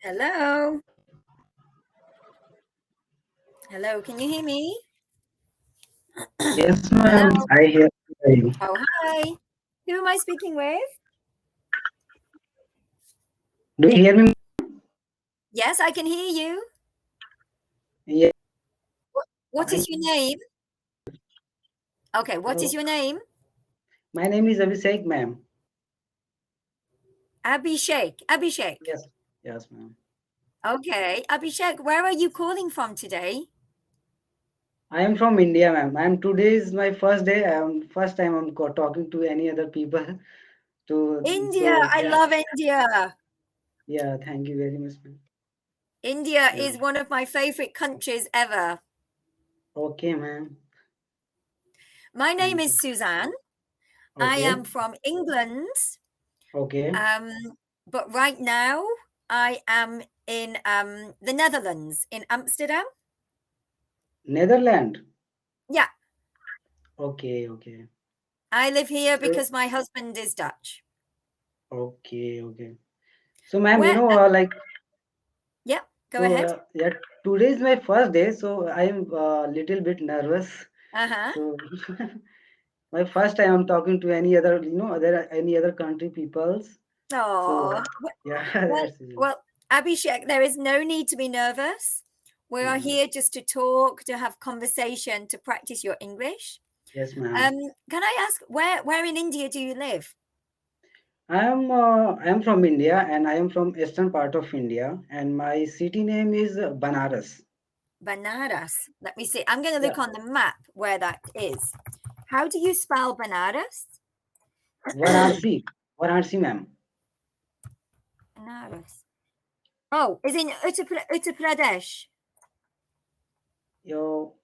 Hello. Hello, can you hear me? Yes, ma'am. Hello. I hear you. Oh, hi. Who am I speaking with? Do you hear me? Yes, I can hear you. Yeah. What I'm, is your name? Okay, what is so your name? my name is Abhishek, ma'am. Abhishek. Abhishek. Yes. Yes, ma'am. Okay, Abhishek, where are you calling from today? I am from India, ma'am. Today is my first day. First time I'm talking to any other people. India. So I yeah, love India. yeah. Thank you very much, ma'am. India Yeah. is one of my favorite countries ever. Okay, ma'am. My name Thank is you. Suzanne. I Okay. am from England. Okay. Um, but right now I am in the Netherlands, in Amsterdam. Netherlands. Yeah, Okay. Okay. I live here So because my husband is Dutch. okay. Okay. So, ma'am, Where? like Yeah, go so ahead. yeah. Today is my first day, so I am little bit nervous. Uh-huh. So my first time I'm talking to any other, any other country peoples. So Oh, yeah, well, that's it. well, Abhishek, there is no need to be nervous. We are Yeah. here just to talk, to have conversation, to practice your English. Yes, Um, ma'am. can I ask where in India do you live? I am from India and I am from eastern part of India and my city name is Banaras. Banaras. Let me see. I'm going to Yeah, look on the map where that is. How do you spell Banaras? Varanasi. Varanasi, ma'am. Banaras. Oh, is in Uttar Pradesh. Yo,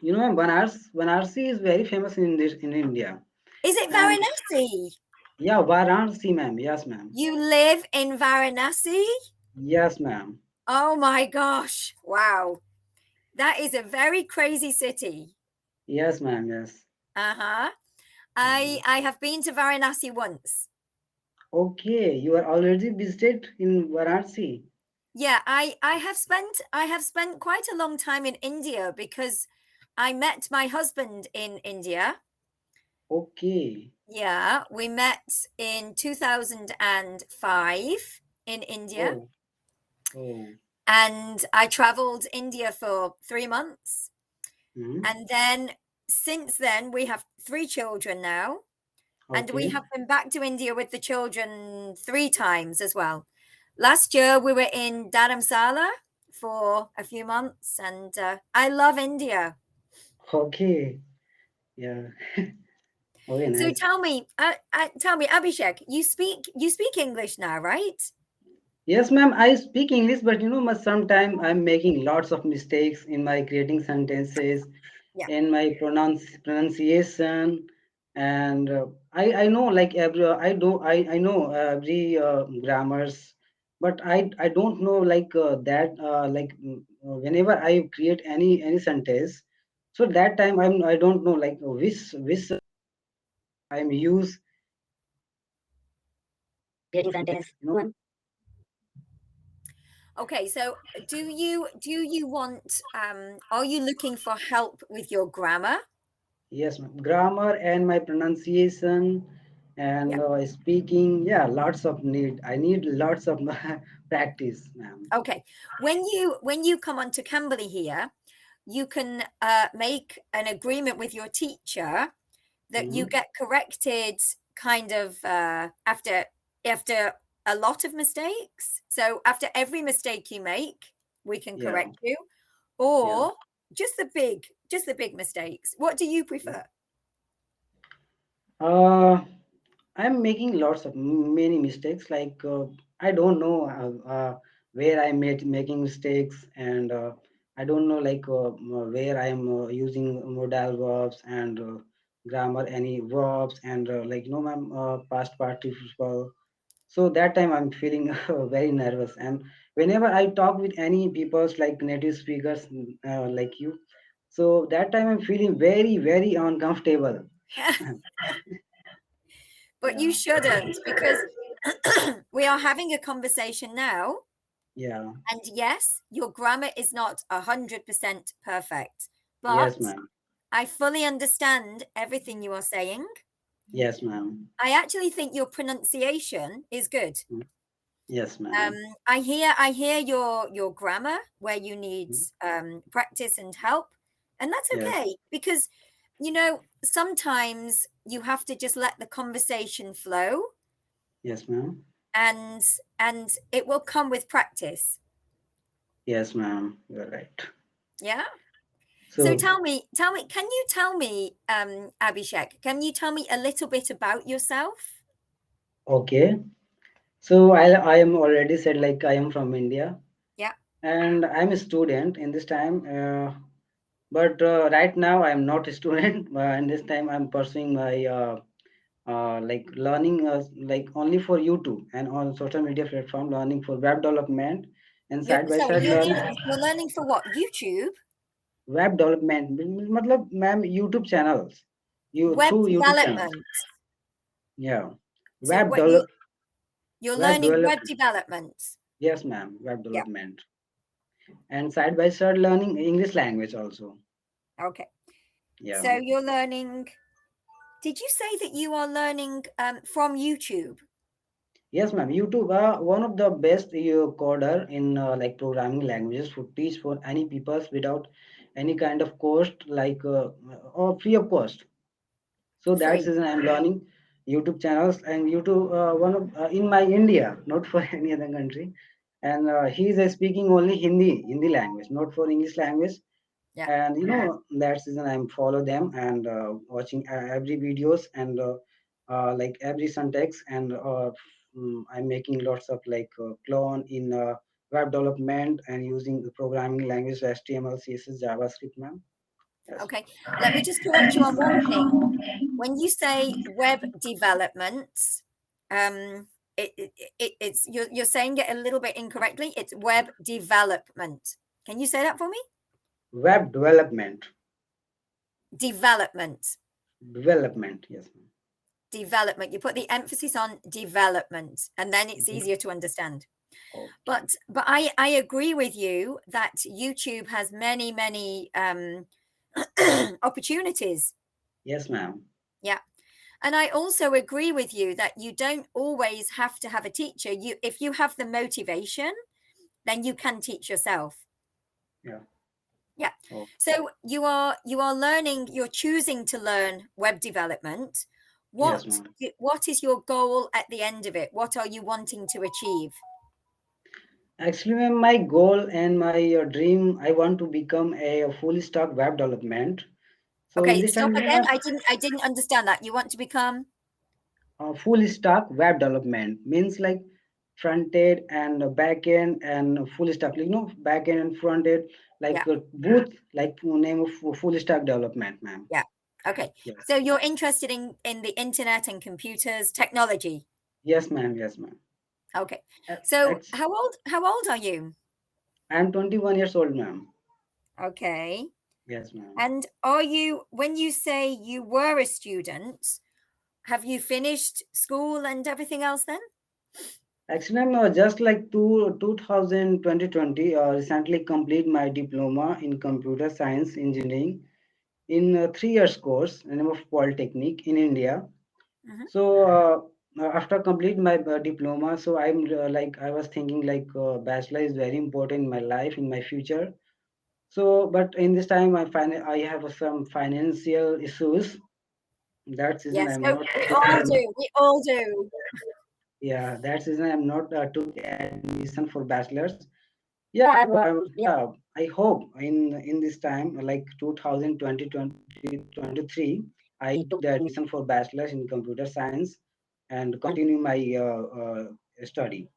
Varanasi is very famous in this in India. Is it And Varanasi? yeah, Varanasi, ma'am. Yes, ma'am. You live in Varanasi? Yes, ma'am. Oh my gosh. Wow. That is a very crazy city. Yes, ma'am. Yes. Uh-huh. Yeah. I have been to Varanasi once. Okay, you are already visited in Varanasi. Yeah, I have spent quite a long time in India because I met my husband in India. Okay. Yeah, we met in 2005 in India, Oh, oh. and I traveled India for 3 months. Hmm. And then since then, we have three children now, and we Okay. have been back to India with the children three times as well. Last year, we were in Dharamsala for a few months, and I love India. Okay. Yeah. Okay, So nice. tell me, Abhishek, you speak English now, right? Yes, ma'am, I speak English, but sometimes I'm making lots of mistakes in my creating sentences, Yeah. in my pronunciation, and I know like every I know every grammars, but I don't know like whenever I create any sentence, so that time I don't know like which I'm use creating sentence. Okay, so do you want are you looking for help with your grammar? Yes, ma'am. Grammar and my pronunciation Yeah. and speaking. Yeah, lots of need. I need lots of practice, ma'am. Okay. When you come onto Camberley here, you can make an agreement with your teacher that you Hmm. get corrected kind of after a lot of mistakes. So after every mistake you make, we can Yeah, correct you, yeah. or just the big mistakes. What do you prefer? Uh, I'm making lots of many mistakes. Like I don't know where I made making mistakes, and I don't know like where I am using modal verbs and grammar, any verbs, and ma'am, past participle. So that time I'm feeling very nervous, and whenever I talk with any people's like native speakers like you, so that time I'm feeling very uncomfortable. But you Yeah. shouldn't, because we are having a conversation now. Yeah. And yes, your grammar is not 100% perfect, Yes, but ma'am. I fully understand everything you are saying. Yes, ma'am. I actually think your pronunciation is good. Mm. Yes, Um, ma'am. I hear your grammar where you need Mm. practice and help, and that's Yes. okay because sometimes you have to just let the conversation flow, Yes, ma'am. and and it will come with practice. Yes, ma'am. You're right. Yeah. So So, can you tell me, Abhishek, can you tell me a little bit about yourself? okay. So I am already said like I am from India Yeah. and I'm a student in this time. But right now I'm not a student. In this time I'm pursuing my like learning like only for YouTube and on social media platform learning for web development and You're side by sorry, side learning you're learning for what? YouTube? web development मतलब ma'am YouTube channels you Web through YouTube channels. development. Yeah, So web what develop you're web learning develop. web development. Yes, ma'am, web Yeah. development and side by side learning English language also. Okay. Yeah. So you're learning. Did you say that you are learning from YouTube? Yes, ma'am. YouTube, one of the best coder in like programming languages to teach for any peoples without any kind of cost, like or free of cost. So that's Free. reason I'm learning YouTube channels and YouTube. One of in my India, not for any other country, and he is speaking only Hindi language, not for English language. Yeah. And that's reason I'm follow them and watching every videos and like every syntax and I'm making lots of like clone in web development and using the programming language HTML CSS JavaScript, ma'am. Yes. Okay. Let me just correct you on one thing. When you say web development, um, it's you're saying it a little bit incorrectly. It's web development. Can you say that for me? Web development. Development. Development, yes, ma'am. Development. You put the emphasis on development, and then it's Mhm. easier to understand. Okay. But I agree with you that YouTube has many opportunities. Yes, ma'am. Yeah. And I also agree with you that you don't always have to have a teacher. You if you have the motivation, then you can teach yourself. Yeah. Yeah. Oh, So you are learning, you're choosing to learn web development. yes, What ma'am. what is your goal at the end of it? What are you wanting to achieve? Actually, ma'am, my goal and my dream, I want to become a full stack web development. So in Okay, this stop time, again. I didn't understand that. You want to become. full stack web development means like front end and back end and full stack. Back end and front end, Yeah. like both, like name of full stack development, ma'am. Yeah. Okay. Yes. So you're interested in the internet and computers technology. Yes, ma'am. Yes, ma'am. Okay. So It's, how old are you? I'm 21 years old, ma'am. Okay. Yes, ma'am. And are you, when you say you were a student, have you finished school and everything else then? Actually, I'm just like 2020 recently complete my diploma in computer science engineering in a 3 years course in the name of Polytechnic in India. Hmm. So after complete my diploma, so I'm like I was thinking like bachelor is very important in my life in my future. So, but in this time I have some financial issues. That's reason Yes. I'm No, not we took all admission. do. We all do. Yeah, that's reason I'm not took admission for bachelors. Yeah, yeah. I hope in this time like 2020 2023, I took the admission for bachelor's in computer science and continue my study.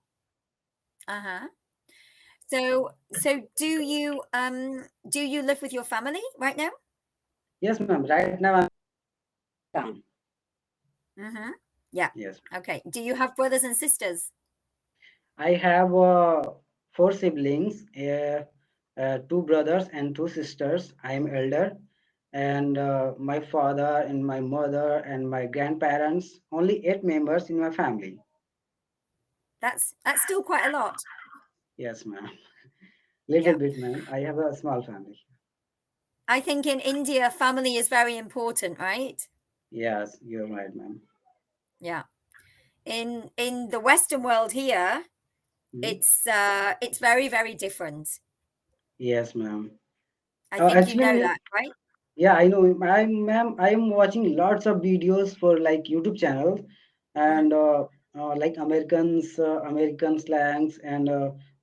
Uh-huh. So do you live with your family right now? Yes, ma'am. Right now I'm down. Mm-hmm. Yeah. Yes, Okay. Do you have brothers and sisters? I have four siblings, two brothers and two sisters. I am elder, and my father and my mother and my grandparents. Only 8 members in my family. That's still quite a lot. Yes, ma'am. Little Yeah. bit, ma'am. I have a small family. I think in India, family is very important, right? Yes, you're right, ma'am. Yeah. In the Western world here, Hmm? it's very, very different. Yes, ma'am. I think you know Actually, that, right? yeah, I know. Ma'am, I'm watching lots of videos for like YouTube channels Hmm. and like American slangs and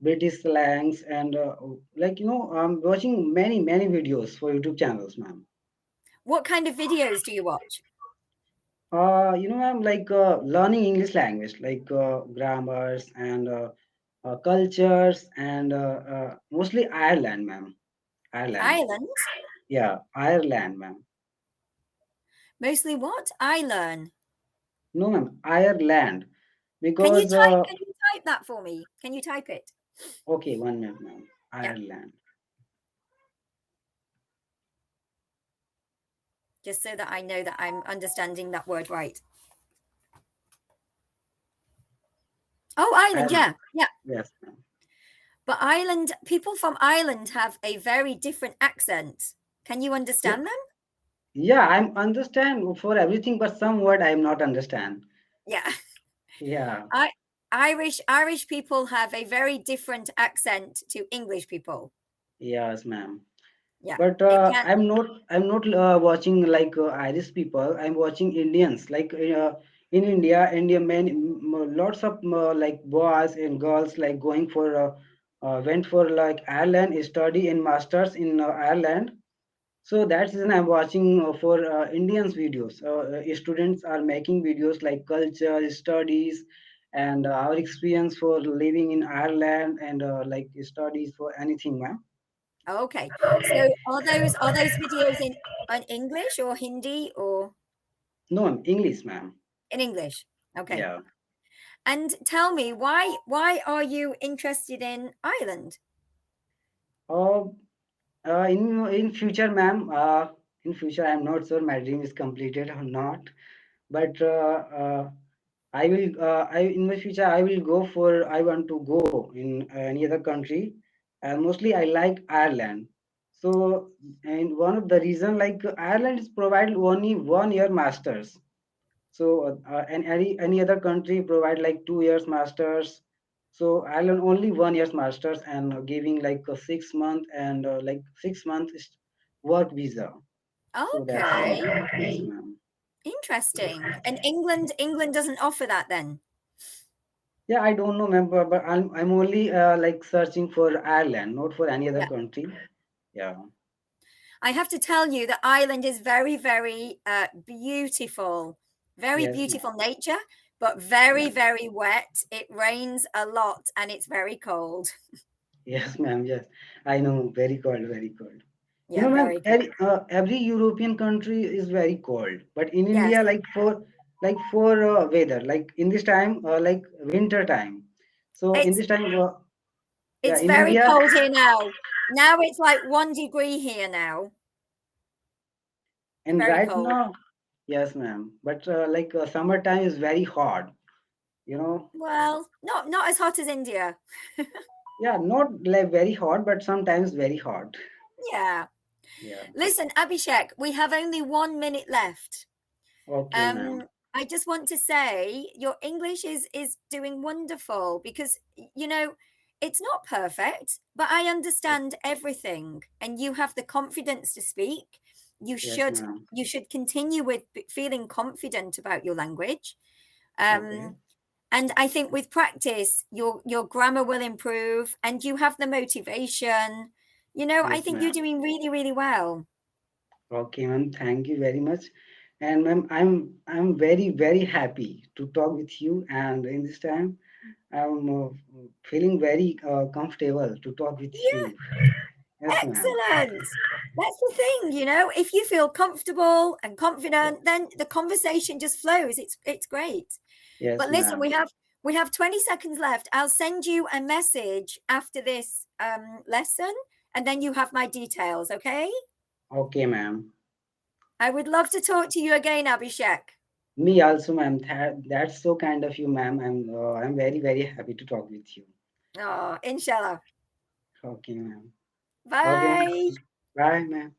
British slangs and like I'm watching many videos for YouTube channels, ma'am. What kind of videos do you watch? Ma'am, like learning English language, like grammars and cultures and mostly Ireland, ma'am. Ireland. Ireland? Yeah, Ireland, ma'am. Mostly what? I learn. No, ma'am, Ireland. Can you Because, type can you type that for me? Can you type it? okay, 1 minute, ma'am. Yeah, Ireland. just so that I know that I'm understanding that word right. Oh, Ireland, Ireland. yeah. Yeah. Yes, ma'am. But Ireland, people from Ireland have a very different accent. Can you Yeah, understand them? yeah, I'm understand for everything, but some word I'm not understand. Yeah. Yeah. I Irish people have a very different accent to English people. Yes, ma'am. Yeah. But It can I'm not watching like Irish people. I'm watching Indians. Like in India, lots of like boys and girls like going for went for like Ireland study in masters in Ireland. So that's reason I'm watching for Indians videos. Students are making videos like culture studies and our experience for living in Ireland and like studies for anything, ma'am. okay. So are those videos in English or Hindi or No, ma'am, English, ma'am. in English? Okay. Yeah. And tell me why are you interested in Ireland? Uh, in future, ma'am. In future, I'm not sure my dream is completed or not. But I will. I in the future I will go for. I want to go in any other country, and mostly I like Ireland. So, and one of the reason like Ireland is provided only 1 year masters. So, and any other country provide like 2 years masters. So Ireland only 1 year's masters and giving like a 6 month and like 6 month work visa. So that's Okay. yes, ma'am. Interesting. And England doesn't offer that then. Yeah, I don't know, ma'am, but I'm only like searching for Ireland, not for any other Yeah. country. Yeah. I have to tell you that Ireland is very, very beautiful, very Yes, ma'am. beautiful nature, but Yeah. very, very wet. It rains a lot and it's very cold. Yes, ma'am. Yes, I know. Very cold, very cold. Yeah, Ma'am, very cold. every European country is very cold, but in Yes, India, like for weather, like in this time, like winter time. So in it's this time, yeah, it's in very India, cold here now. Now it's like 1 degree here now. It's and very right cold. now, yes, ma'am. But like summertime is very hot. You know, Well, not as hot as India. yeah, not like very hot, but sometimes very hot. Yeah. Yeah. Listen, Abhishek, we have only 1 minute left. Okay, ma'am. Um, I just want to say your English is doing wonderful because it's not perfect, but I understand everything, and you have the confidence to speak. You Yes, should ma'am. you should continue with feeling confident about your language. Okay. Um, and I think with practice, your grammar will improve, and you have the motivation. I Yes, think you're ma'am. doing really, really well. Okay, ma'am. Thank you very much. And ma'am, I'm very happy to talk with you. And in this time, I'm feeling very comfortable to talk with Yeah. you. Yes, ma'am. Excellent. That's the thing, if you feel comfortable and Yes, confident, then the conversation just flows. It's great. yes, But listen, ma'am. we have 20 seconds left. I'll send you a message after this lesson, and then you have my details, okay? Okay, ma'am. I would love to talk to you again, Abhishek. Me also, ma'am. That's so kind of you, ma'am. I'm very happy to talk with you. Oh, inshallah. Okay, ma'am. Okay, ma'am. Bye. Bye, ma'am.